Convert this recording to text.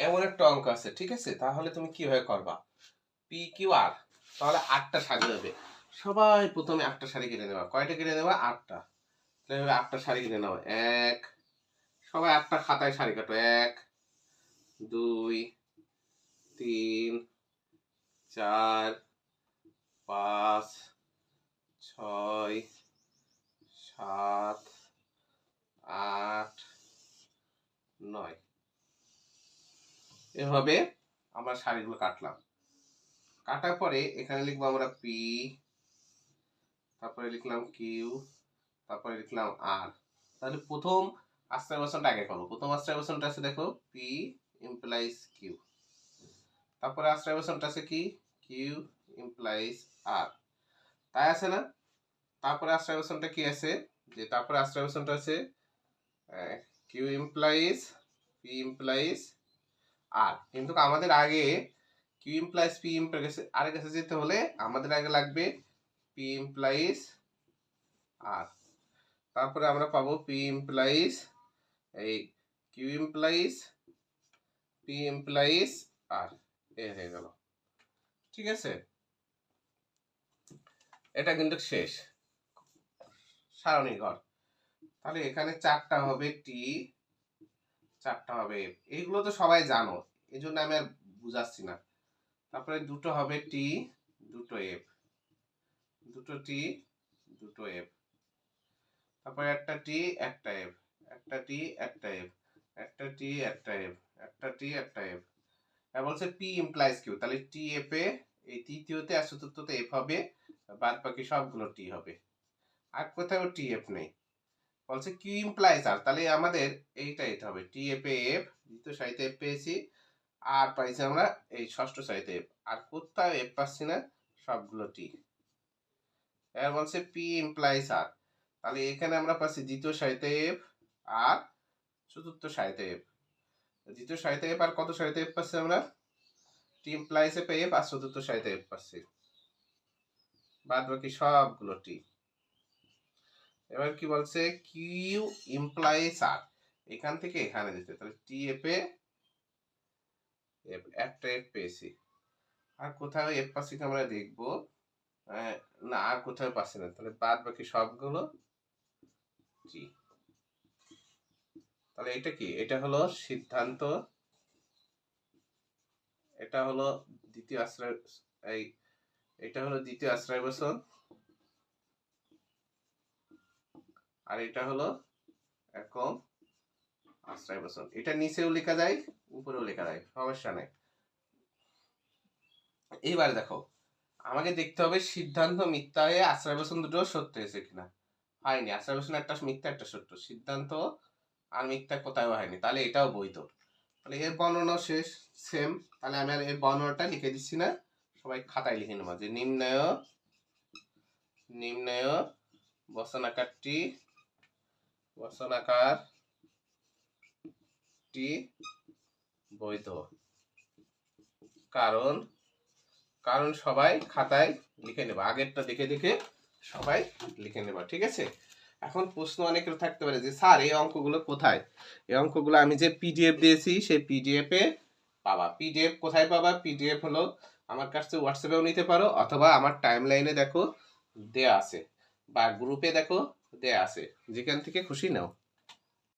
এমন একটা অঙ্ক আছে, ঠিক আছে? তাহলে তুমি কিভাবে করবা? পি কিউ আর, তাহলে 8টা সারি হবে। সবাই প্রথমে 8টা সারি কিনে নেবা। কয়টা কিনে নেবা? 8টা। তাহলে 8টা সারি কিনে নাও। এক, সবাই 8টা খাতায় সারি কাটো। 1, 2, 3, 4, 5, 6, 7, 8, 9। এভাবে আমরা সারিগুলো কাটলাম। কাটার পরে এখানে লিখবো আমরা পি, তারপরে লিখলাম কিউ, তারপরে লিখলাম আর। তাহলে প্রথম আশ্রয়বচনটা আগে করবো। প্রথম আশ্রয়বচনটা আছে দেখো পি ইমপ্লাইজ কিউ। তারপরে আশ্রয়বচনটা আছে কি? কিউ ইমপ্লাইজ আর। তাই আছে না? তারপরে আশ্রয়বচনটা কি আছে? যে তারপরে আশ্রয়বচনটা আছে কিউ ইমপ্লাইজ পি ইমপ্লাইজ আর। কিন্তু আমাদের আগে কিউ ইমপ্লাইজ পি ইমপ্লাইজ আর কাছে যেতে হলে আমাদের আগে লাগবে পি ইমপ্লাইজ আর। তারপরে আমরা পাবো পি ইমপ্লাইজ এই কিউ ইমপ্লাইজ পি ইমপ্লাইজ আর। এ হয়ে গেল, ঠিক আছে? এটা কিন্তু শেষ সারণী ঘর। তাহলে এখানে 4টা হবে টি, 4টা হবে এফ। এইগুলো তো সবাই জানো, এই জন্য আমি আর বুঝাচ্ছি না। তারপরে 2টো হবে টি, 2টো এফ, 2টো টি, 2টো এফ। তারপরে একটা টি, একটা এফ, একটা টি, একটা এফ, একটা টি, একটা এফ, একটা টি, একটা এফ। আর বলছে পি ইমপ্লাইজ কিউ, তাহলে টি এফ এ এই তৃতীয়তে আর চতুর্থতে এফ হবে, বাদ বাকি সবগুলো টি হবে। আর কোথাও টি এফ নেই। বলছে কিউ ইমপ্লাইজ আর, তাহলে আমাদের এইটা এটা হবে টি এফ এ এফ, দ্বিতীয় সারিতে এফ পেয়েছি, আর পাইছি আমরা এই ষষ্ঠ সারিতে এফ। আর কোথাও এফ পাচ্ছি না, সবগুলো টি। এর বলছে পি ইমপ্লাইজ আর, তাহলে এখানে আমরা পাচ্ছি দ্বিতীয় সারিতে এফ আর চতুর্থ সারিতে এফ। দ্বিতীয় সারিতে এফ আর কত সারিতে এফ পাচ্ছি আমরা? টি ইমপ্লাইজ এফ এফ আর চতুর্থ সারিতে এফ পাচ্ছি, বাদ বাকি সবগুলো টি। এবার কি বলছে? কিউ ইমপ্লাইজ আর, এখান থেকে এখানে যেতে, তাহলে টি এফ এ এফ, একটা এফ পেয়েছি। আর কোথাও এফ পাচ্ছি কি আমরা দেখবো? না, আর কোথাও পাচ্ছি না, তাহলে বাদ বাকি সবগুলো জি। তাহলে এটা কি? এটা হলো সিদ্ধান্ত, এটা হলো দ্বিতীয় আশ্রয়, এই এটা হলো দ্বিতীয় আশ্রয়বচন, আর এটা হলো একক আশ্রয়বচন। এটা নিচেও লেখা যায়, উপরেও লেখা যায়, সমস্যা নাই। এইবার দেখো, আমাকে দেখতে হবে সিদ্ধান্ত মিথ্যা হয়ে আশ্রয়বচন দুটো সত্য হয়েছে কিনা। হয়নি, আশ্রয়বচন একটা মিথ্যা একটা সত্য, সিদ্ধান্ত আর মিথ্যা কোথাও হয়নি, তাহলে এটাও বৈধ। তাহলে এর বর্ণনা শেষ, সেম। তাহলে আমি আর এর বর্ণনাটা লিখে দিচ্ছি না, সবাই খাতায় লিখে নেবো যে নিম্নয় নিম্নয় বচনাকারটি বচনাকারটি বৈধ। কারণ কারণ সবাই খাতায় লিখে নেবা, আগেরটা দেখে দেখে সবাই লিখে নেবা, ঠিক আছে? এখন প্রশ্ন অনেকের থাকতে পারে যে স্যার এই অঙ্কগুলো কোথায়? এই অঙ্কগুলো আমি যে পিডিএফ দিয়েছি সেই পিডিএফ এ পাবা। পিডিএফ কোথায় পাবা? পিডিএফ হলো আমার কাছে হোয়াটসঅ্যাপেও নিতে পারো, অথবা আমার টাইম লাইনে দেখো দেয়া আছে, বা গ্রুপে দেখো দেয়া আছে, যেখান থেকে খুশি নাও।